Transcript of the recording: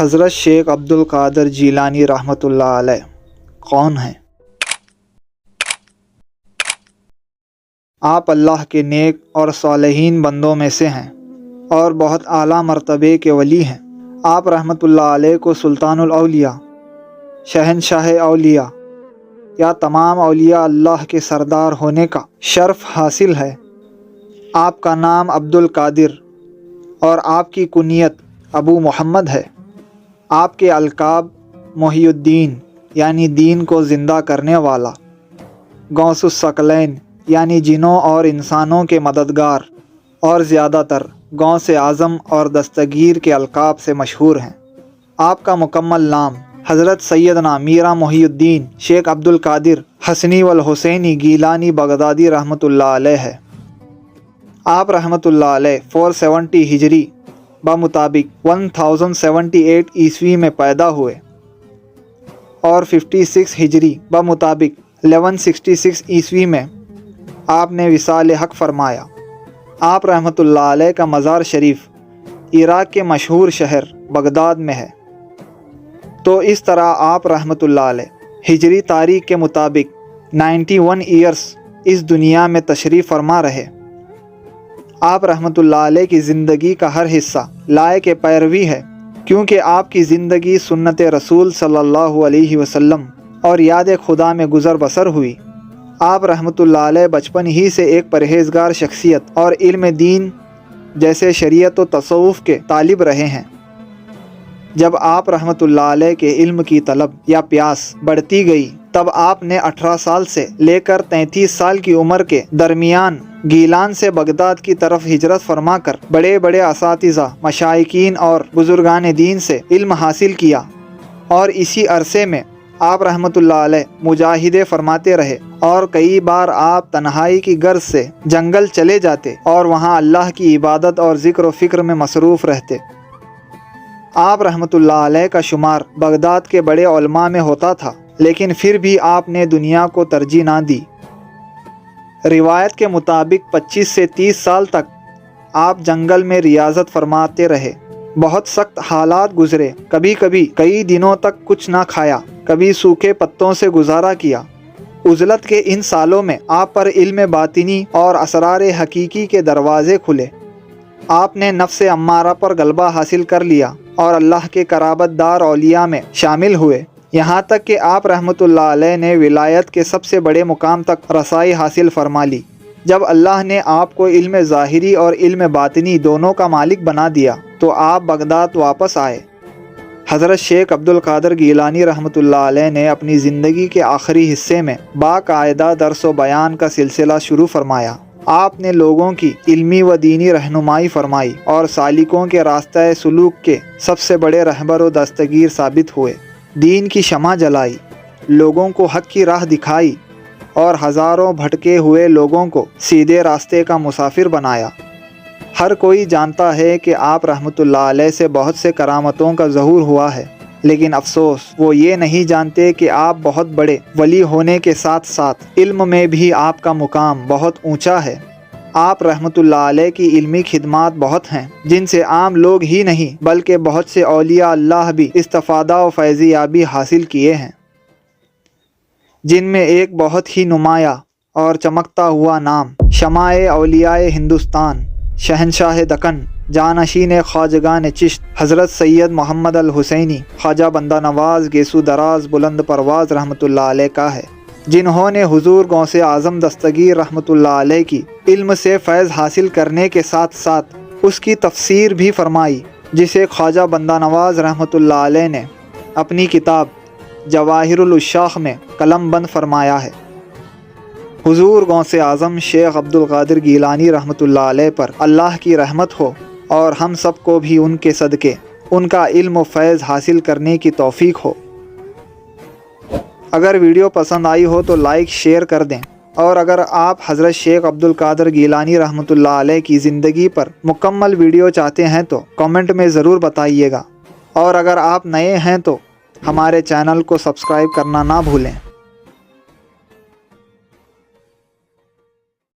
حضرت شیخ عبد القادر جیلانی رحمۃ اللہ علیہ کون ہیں؟ آپ اللہ کے نیک اور صالحین بندوں میں سے ہیں اور بہت اعلیٰ مرتبے کے ولی ہیں۔ آپ رحمۃ اللہ علیہ کو سلطان الاولیاء، شہنشاہ اولیاء یا تمام اولیاء اللہ کے سردار ہونے کا شرف حاصل ہے۔ آپ کا نام عبد القادر اور آپ کی کنیت ابو محمد ہے۔ آپ کے القاب محی الدین یعنی دین کو زندہ کرنے والا، غوث الثقلین یعنی جنوں اور انسانوں کے مددگار، اور زیادہ تر غوث اعظم اور دستگیر کے القاب سے مشہور ہیں۔ آپ کا مکمل نام حضرت سیدنا میرا محی الدین شیخ عبد القادر حسنی والحسینی گیلانی بغدادی رحمۃ اللہ علیہ ہے۔ آپ رحمۃ اللہ علیہ 470 ہجری بمطابق 1078 عیسوی میں پیدا ہوئے اور 56 ہجری بمطابق 1166 عیسوی میں آپ نے وصال حق فرمایا۔ آپ رحمۃ اللہ علیہ کا مزار شریف عراق کے مشہور شہر بغداد میں ہے۔ تو اس طرح آپ رحمۃ اللہ علیہ ہجری تاریخ کے مطابق 91 ایئرس اس دنیا میں تشریف فرما رہے۔ آپ رحمۃ اللہ علیہ کی زندگی کا ہر حصہ لائق پیروی ہے، کیونکہ آپ کی زندگی سنت رسول صلی اللہ علیہ وسلم اور یاد خدا میں گزر بسر ہوئی۔ آپ رحمۃ اللہ علیہ بچپن ہی سے ایک پرہیزگار شخصیت اور علم دین جیسے شریعت و تصوف کے طالب رہے ہیں۔ جب آپ رحمۃ اللہ علیہ کے علم کی طلب یا پیاس بڑھتی گئی، تب آپ نے 18 سال سے لے کر 33 سال کی عمر کے درمیان گیلان سے بغداد کی طرف ہجرت فرما کر بڑے بڑے اساتذہ، مشائقین اور بزرگان دین سے علم حاصل کیا، اور اسی عرصے میں آپ رحمۃ اللہ علیہ مجاہدے فرماتے رہے، اور کئی بار آپ تنہائی کی غرض سے جنگل چلے جاتے اور وہاں اللہ کی عبادت اور ذکر و فکر میں مصروف رہتے۔ آپ رحمۃ اللہ علیہ کا شمار بغداد کے بڑے علماء میں ہوتا تھا، لیکن پھر بھی آپ نے دنیا کو ترجیح نہ دی۔ روایت کے مطابق 25 سے 30 سال تک آپ جنگل میں ریاضت فرماتے رہے۔ بہت سخت حالات گزرے، کبھی کبھی کئی دنوں تک کچھ نہ کھایا، کبھی سوکھے پتوں سے گزارا کیا۔ عزلت کے ان سالوں میں آپ پر علم باطنی اور اسرار حقیقی کے دروازے کھلے۔ آپ نے نفس امارہ پر غلبہ حاصل کر لیا اور اللہ کے قرابت دار اولیاء میں شامل ہوئے، یہاں تک کہ آپ رحمۃ اللہ علیہ نے ولایت کے سب سے بڑے مقام تک رسائی حاصل فرما لی۔ جب اللہ نے آپ کو علم ظاہری اور علم باطنی دونوں کا مالک بنا دیا تو آپ بغداد واپس آئے۔ حضرت شیخ عبد القادر گیلانی رحمۃ اللہ علیہ نے اپنی زندگی کے آخری حصے میں باقاعدہ درس و بیان کا سلسلہ شروع فرمایا۔ آپ نے لوگوں کی علمی و دینی رہنمائی فرمائی اور سالکوں کے راستہ سلوک کے سب سے بڑے رہبر و دستگیر ثابت ہوئے۔ دین کی شمع جلائی، لوگوں کو حق کی راہ دکھائی اور ہزاروں بھٹکے ہوئے لوگوں کو سیدھے راستے کا مسافر بنایا۔ ہر کوئی جانتا ہے کہ آپ رحمۃ اللہ علیہ سے بہت سے کرامتوں کا ظہور ہوا ہے، لیکن افسوس وہ یہ نہیں جانتے کہ آپ بہت بڑے ولی ہونے کے ساتھ ساتھ علم میں بھی آپ کا مقام بہت اونچا ہے۔ آپ رحمۃ اللہ علیہ کی علمی خدمات بہت ہیں، جن سے عام لوگ ہی نہیں بلکہ بہت سے اولیاء اللہ بھی استفادہ و فیض یابی حاصل کیے ہیں، جن میں ایک بہت ہی نمایاں اور چمکتا ہوا نام شمع اولیاء ہندوستان، شہنشاہ دکن، جانشین خواجگان چشت حضرت سید محمد الحسینی خواجہ بندہ نواز گیسو دراز بلند پرواز رحمۃ اللہ علیہ کا ہے، جنہوں نے حضور غوث اعظم دستگیر رحمۃ اللہ علیہ کی علم سے فیض حاصل کرنے کے ساتھ ساتھ اس کی تفسیر بھی فرمائی، جسے خواجہ بندہ نواز رحمۃ اللہ علیہ نے اپنی کتاب جواہر العشاق میں قلم بند فرمایا ہے۔ حضور غوث اعظم شیخ عبد القادر گیلانی رحمۃ اللہ علیہ پر اللہ کی رحمت ہو، اور ہم سب کو بھی ان کے صدقے ان کا علم و فیض حاصل کرنے کی توفیق ہو۔ اگر ویڈیو پسند آئی ہو تو لائک شیئر کر دیں، اور اگر آپ حضرت شیخ عبد القادر گیلانی رحمۃ اللہ علیہ کی زندگی پر مکمل ویڈیو چاہتے ہیں تو کامنٹ میں ضرور بتائیے گا، اور اگر آپ نئے ہیں تو ہمارے چینل کو سبسکرائب کرنا نہ بھولیں۔